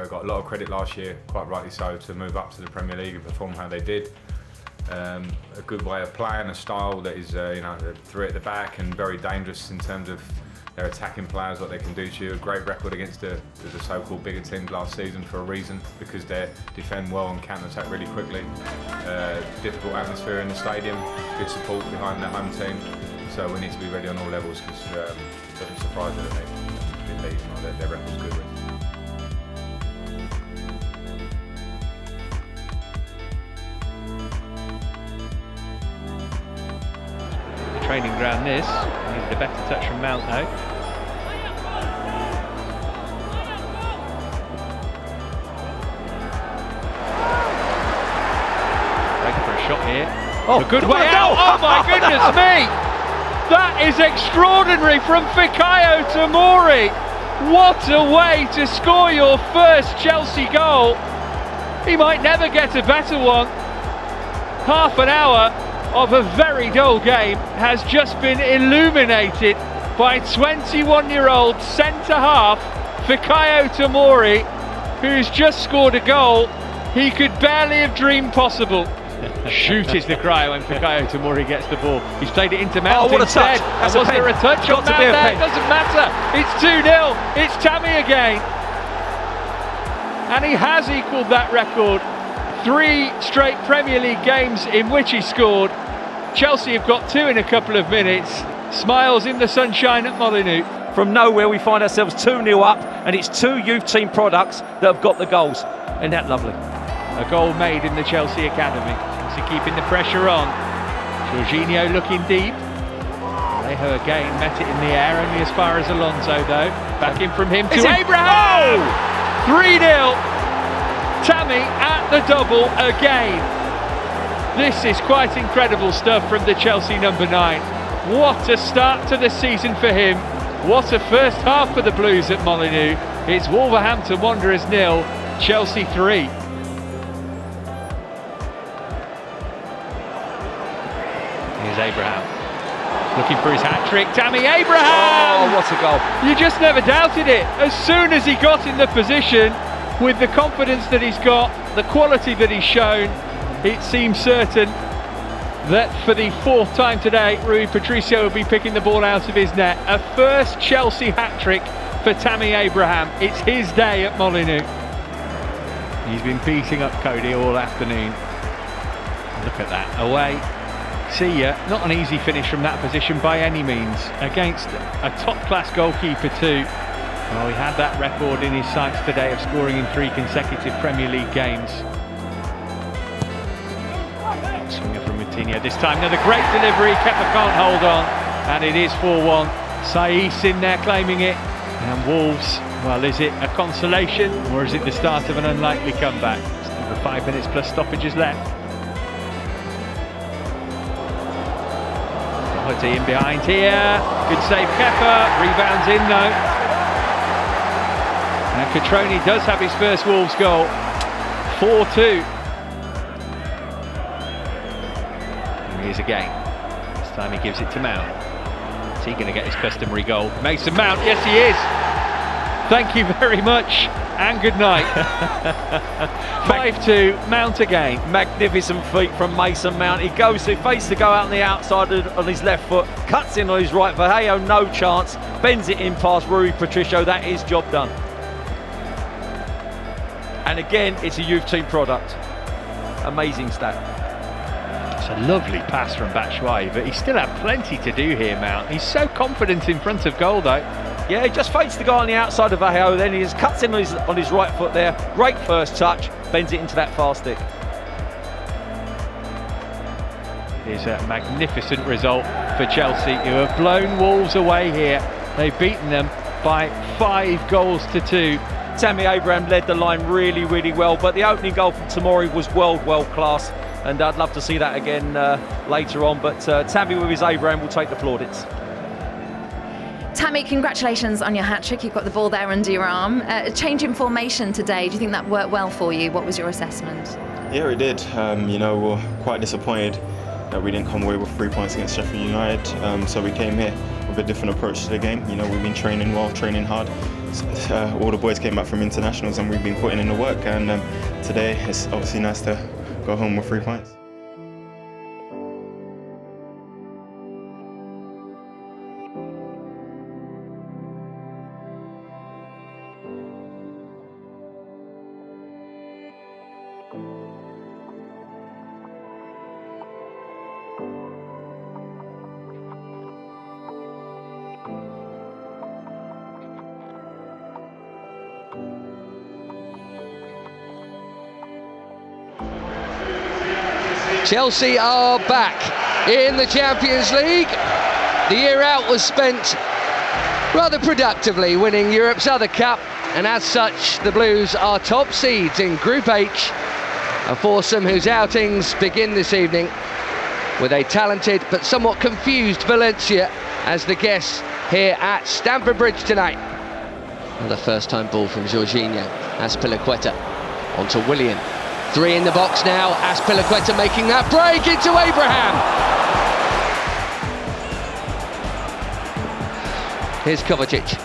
got a lot of credit last year, quite rightly so, to move up to the Premier League and perform how they did. A good way of playing, a style that is, three at the back and very dangerous in terms of their attacking players, what they can do to you. A great record against the so-called bigger teams last season for a reason, because they defend well and counter-attack really quickly. Difficult atmosphere in the stadium, good support behind the home team. So we need to be ready on all levels, because it doesn't surprise me that their record's good. Training ground this. Needed a better touch from Mount though. Ready for a shot here. Oh, a good way out! Oh my goodness me! That is extraordinary from Fikayo Tomori. What a way to score your first Chelsea goal. He might never get a better one. Half an hour of a very dull game has just been illuminated by 21-year-old centre-half Fikayo Tomori, who's just scored a goal he could barely have dreamed possible. Shoot is the cry when Fikayo Tomori gets the ball. He's played it into Mount instead. Was there a touch on Mount there? It doesn't matter. It's 2-0. It's Tammy again. And he has equalled that record. 3 straight Premier League games in which he scored. Chelsea have got 2 in a couple of minutes. Smiles in the sunshine at Molineux. From nowhere we find ourselves 2-0 up, and it's 2 youth team products that have got the goals. Isn't that lovely? A goal made in the Chelsea Academy. Chelsea keeping the pressure on. Jorginho looking deep. Alejo again met it in the air, only as far as Alonso though. Back in from him to Abraham! 3-0. Tammy at the double again. This is quite incredible stuff from the Chelsea number 9. What a start to the season for him. What a first half for the Blues at Molineux. It's Wolverhampton Wanderers 0, Chelsea 3. Here's Abraham. Looking for his hat-trick. Tammy Abraham! Oh, what a goal. You just never doubted it. As soon as he got in the position, with the confidence that he's got, the quality that he's shown, it seems certain that for the 4th time today, Rui Patricio will be picking the ball out of his net. A first Chelsea hat-trick for Tammy Abraham. It's his day at Molineux. He's been beating up Cody all afternoon. Look at that, away. See ya, not an easy finish from that position by any means, against a top-class goalkeeper too. Well, he had that record in his sights today of scoring in 3 consecutive Premier League games. Swinger from Moutinho this time, another great delivery, Kepa can't hold on, and it is 4-1. Saiss in there claiming it, and Wolves, well, is it a consolation, or is it the start of an unlikely comeback? Still 5 minutes plus stoppages left. Doherty in behind here, good save Kepa, rebounds in though. And Catroni does have his first Wolves goal, 4-2. Here's again. This time he gives it to Mount. Is he going to get his customary goal? Mason Mount, yes he is. Thank you very much and good night. 5-2, Mount again. Magnificent feat from Mason Mount. He goes to face to go out on the outside on his left foot, cuts in on his right foot. Hey, no chance. Bends it in past Rui Patricio. That is job done. And again, it's a youth team product. Amazing stat. It's a lovely pass from Batshuayi, but he still had plenty to do here, Mount. He's so confident in front of goal though. Yeah, he just fakes the guy on the outside of Vallejo, then he just cuts in on his right foot there. Great first touch, bends it into that far stick. It is a magnificent result for Chelsea, who have blown Wolves away here. They've beaten them by 5-2. Tammy Abraham led the line really, really well, but the opening goal from Tomori was world class, and I'd love to see that again later on, but Tammy with his Abraham will take the plaudits. Tammy, congratulations on your hat-trick. You've got the ball there under your arm. A change in formation today, do you think that worked well for you? What was your assessment? Yeah, it did. We're quite disappointed that we didn't come away with 3 points against Sheffield United. So we came here with a different approach to the game. You know, we've been training well, training hard. All the boys came back from internationals and we've been putting in the work. And today it's obviously nice to go home with 3 points. Chelsea are back in the Champions League. The year out was spent rather productively winning Europe's other cup, and as such the Blues are top seeds in Group H, a foursome whose outings begin this evening with a talented but somewhat confused Valencia as the guests here at Stamford Bridge tonight. Another first-time ball from Jorginho. Azpilicueta onto Willian. 3 in the box now. Azpilicueta making that break into Abraham. Here's Kovacic.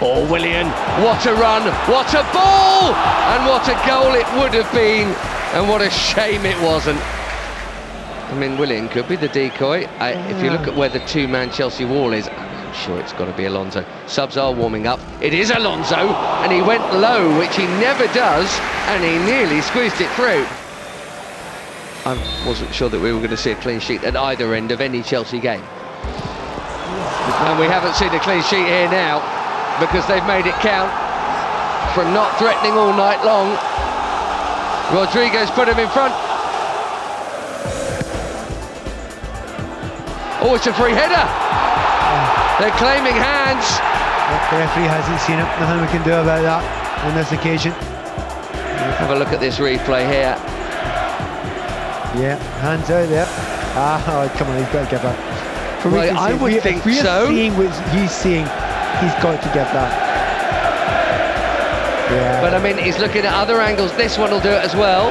Oh, Willian, what a run, what a ball, and what a goal it would have been, and what a shame it wasn't. I mean, Willian could be the decoy. If you look at where the two-man Chelsea wall is, I'm sure it's got to be Alonso. Subs are warming up. It is Alonso, and he went low, which he never does, and he nearly squeezed it through. I wasn't sure that we were going to see a clean sheet at either end of any Chelsea game. And we haven't seen a clean sheet here now, because they've made it count from not threatening all night long. Rodrigo's put him in front. Oh, it's a free header. They're claiming hands. The referee hasn't seen it. Nothing we can do about that on this occasion. Have a look at this replay here. Yeah, hands out there. Oh, come on, he's got to give that. Well, I would think so. If we're seeing what he's seeing, he's got to give that. Yeah. But I mean, he's looking at other angles. This one will do it as well.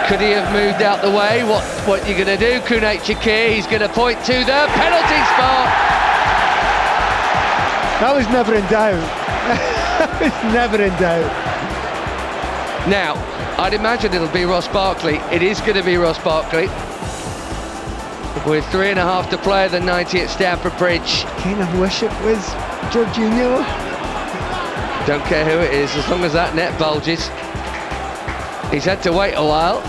Could he have moved out the way? What you going to do? Kunate Chikir, he's going to point to the penalty spot. That was never in doubt. That was never in doubt. Now, I'd imagine it'll be Ross Barkley. It is going to be Ross Barkley. With 3.5 to play at the 90 at Stamford Bridge. Kind of wish it was Jorginho. Don't care who it is, as long as that net bulges. He's had to wait a while.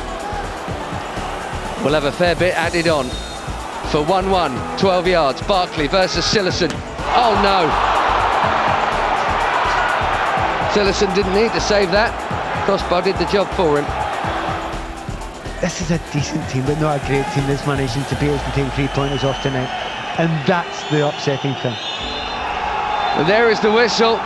We'll have a fair bit added on. For 1-1, 12 yards, Barkley versus Cillessen. Oh no! Cillessen didn't need to save that. Crossbar did the job for him. This is a decent team, but not a great team that's managing to beat us and take 3 pointers off tonight. And that's the upsetting thing. And there is the whistle,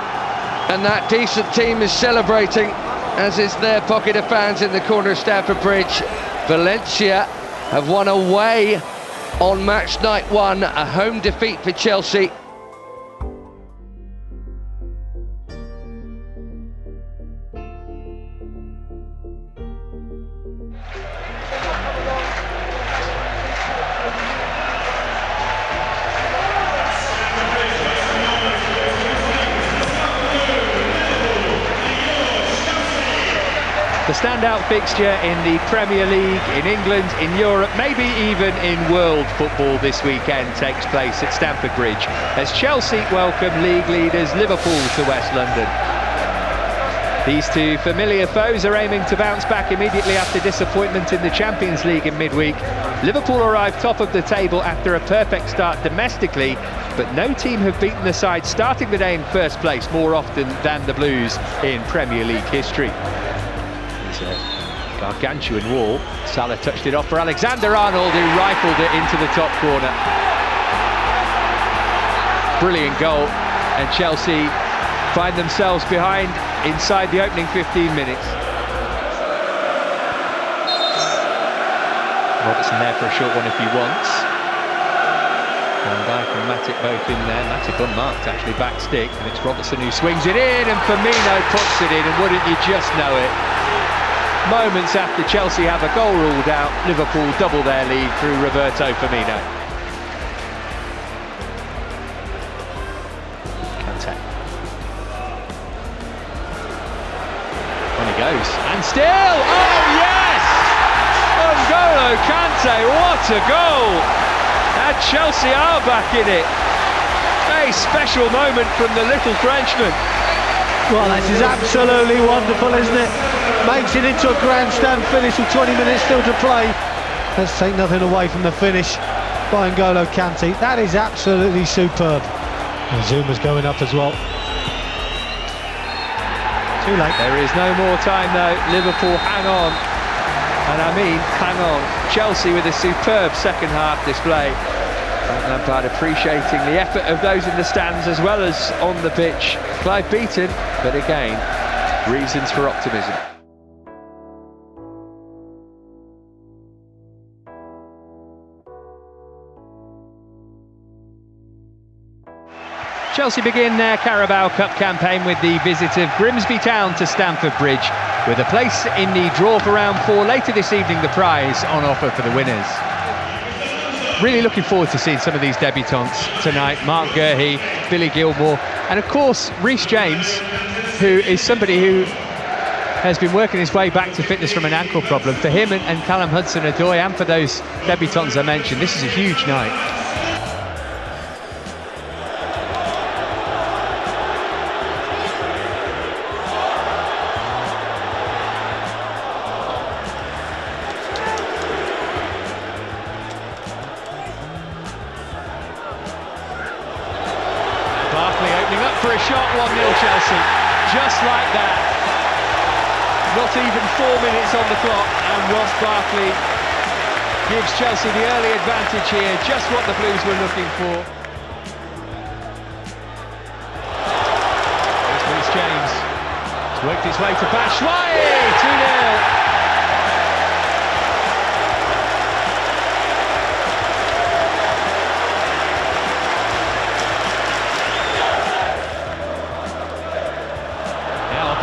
and that decent team is celebrating, as is their pocket of fans in the corner of Stamford Bridge. Valencia have won away on match night 1, a home defeat for Chelsea. The standout fixture in the Premier League, in England, in Europe, maybe even in world football this weekend takes place at Stamford Bridge as Chelsea welcome league leaders Liverpool to West London. These two familiar foes are aiming to bounce back immediately after disappointment in the Champions League in midweek. Liverpool arrived top of the table after a perfect start domestically, but no team have beaten the side starting the day in first place more often than the Blues in Premier League history. A gargantuan wall. Salah touched it off for Alexander-Arnold, who rifled it into the top corner. Brilliant goal, and Chelsea find themselves behind inside the opening 15 minutes. Robertson there for a short one if he wants. Van Dijk and Matic both in there. Matic unmarked actually, back stick, and it's Robertson who swings it in, and Firmino puts it in, and wouldn't you just know it? moments after Chelsea have a goal ruled out, Liverpool double their lead through Roberto Firmino. Kanté. On he goes, and still, oh yes! N'Golo Kanté, what a goal! And Chelsea are back in it. A special moment from the little Frenchman. Well, this is absolutely wonderful, isn't it? Makes it into a grandstand finish with 20 minutes still to play. Let's take nothing away from the finish by N'Golo Kanté. That is absolutely superb. And Zuma's going up as well. Too late. There is no more time though. Liverpool hang on. And I mean, hang on. Chelsea with a superb second half display. Frank Lampard appreciating the effort of those in the stands as well as on the pitch. Clive beaten, but again, reasons for optimism. Chelsea begin their Carabao Cup campaign with the visit of Grimsby Town to Stamford Bridge, with a place in the draw for round 4 later this evening, the prize on offer for the winners. Really looking forward to seeing some of these debutants tonight. Mark Gurhey, Billy Gilmore, and of course Reece James, who is somebody who has been working his way back to fitness from an ankle problem. For him and Callum Hudson-Odoi, and for those debutants I mentioned, this is a huge night. For a shot, 1-0 Chelsea, just like that. Not even 4 minutes on the clock, and Ross Barkley gives Chelsea the early advantage here, just what the Blues were looking for. There's Reece James, he's worked his way to Batshuayi, 2-0.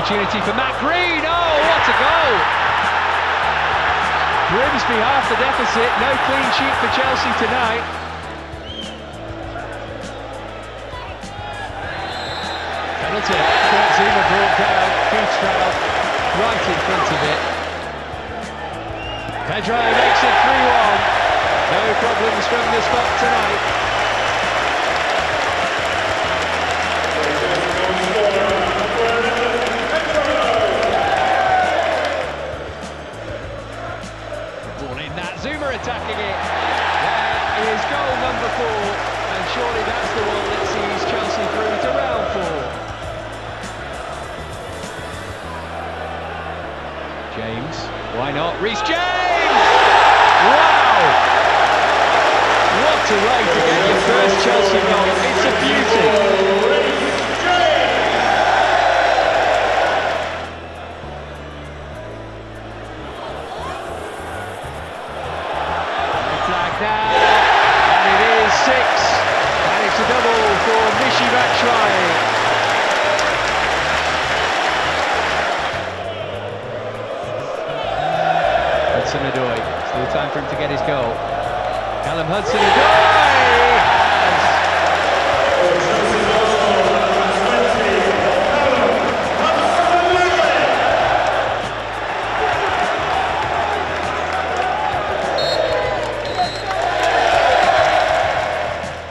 Opportunity for Matt Green, oh what a goal! Grimsby half the deficit, no clean sheet for Chelsea tonight. Penalty, Kurt Zuma brought down, Keith's foul, right in front of it. Pedro makes it 3-1, no problems from the spot tonight. Zuma attacking it. There is goal number 4, and surely that's the one that sees Chelsea through to round 4. James, why not? Reece James! Wow! What a way to get your first Chelsea goal. It's a beauty. Hudson-Odoi, still time for him to get his goal. Callum Hudson-Odoi!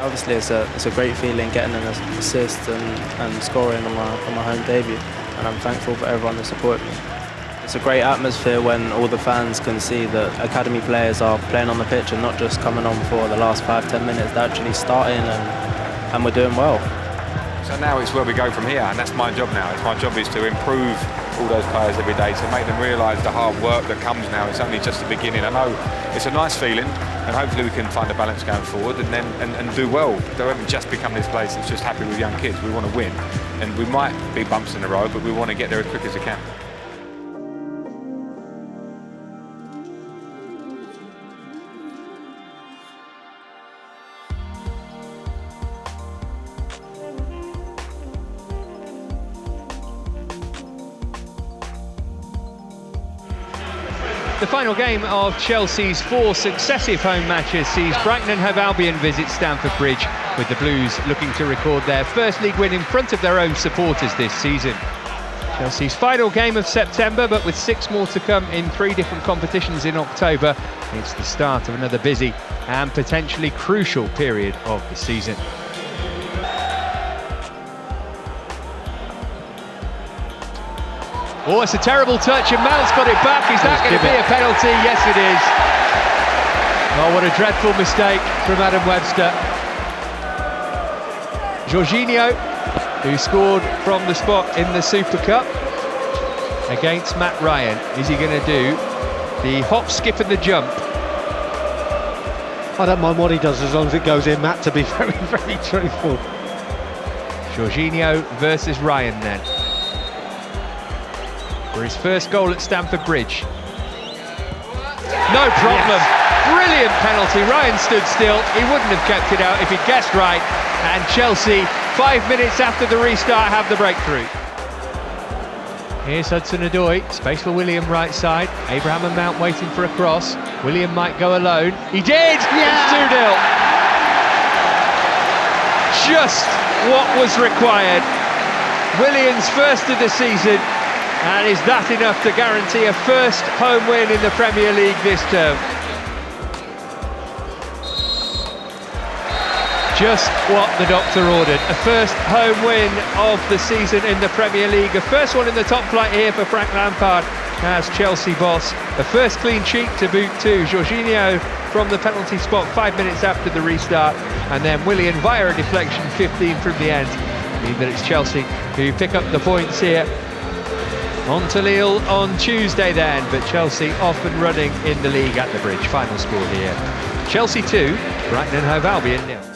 Obviously, it's a great feeling getting an assist and scoring on my home debut, and I'm thankful for everyone that supported me. It's a great atmosphere when all the fans can see that academy players are playing on the pitch and not just coming on for the last 5-10 minutes. They're actually starting and we're doing well. So now it's where we go from here, and that's my job now. My job is to improve all those players every day, to make them realise the hard work that comes now. It's only just the beginning. I know it's a nice feeling, and hopefully we can find a balance going forward and do well. They haven't just become this place that's just happy with young kids. We want to win, and we might be bumps in the road, but we want to get there as quick as we can. The final game of Chelsea's 4 successive home matches sees Brighton and Hove Albion visit Stamford Bridge, with the Blues looking to record their first league win in front of their own supporters this season. Chelsea's final game of September, but with 6 more to come in 3 different competitions in October, it's the start of another busy and potentially crucial period of the season. Oh, it's a terrible touch, and Mount's got it back. Is that going to be a penalty? Yes, it is. Oh, what a dreadful mistake from Adam Webster. Jorginho, who scored from the spot in the Super Cup against Matt Ryan. Is he going to do the hop, skip and the jump? I don't mind what he does as long as it goes in, Matt, to be very, very truthful. Jorginho versus Ryan then, for his first goal at Stamford Bridge. No problem. Yes. Brilliant penalty. Ryan stood still. He wouldn't have kept it out if he'd guessed right. And Chelsea, 5 minutes after the restart, have the breakthrough. Here's Hudson-Odoi. Space for Willian right side. Abraham and Mount waiting for a cross. Willian might go alone. He did! Yeah. It's 2-0. Just what was required. Willian's first of the season. And is that enough to guarantee a first home win in the Premier League this term? Just what the doctor ordered. A first home win of the season in the Premier League. A first one in the top flight here for Frank Lampard as Chelsea boss. A first clean sheet to boot too. Jorginho from the penalty spot 5 minutes after the restart. And then Willian via a deflection 15 from the end. I mean that it's Chelsea who pick up the points here. On to Lille on Tuesday then, but Chelsea off and running in the league at the Bridge. Final score here: Chelsea 2, Brighton and Hove Albion 0.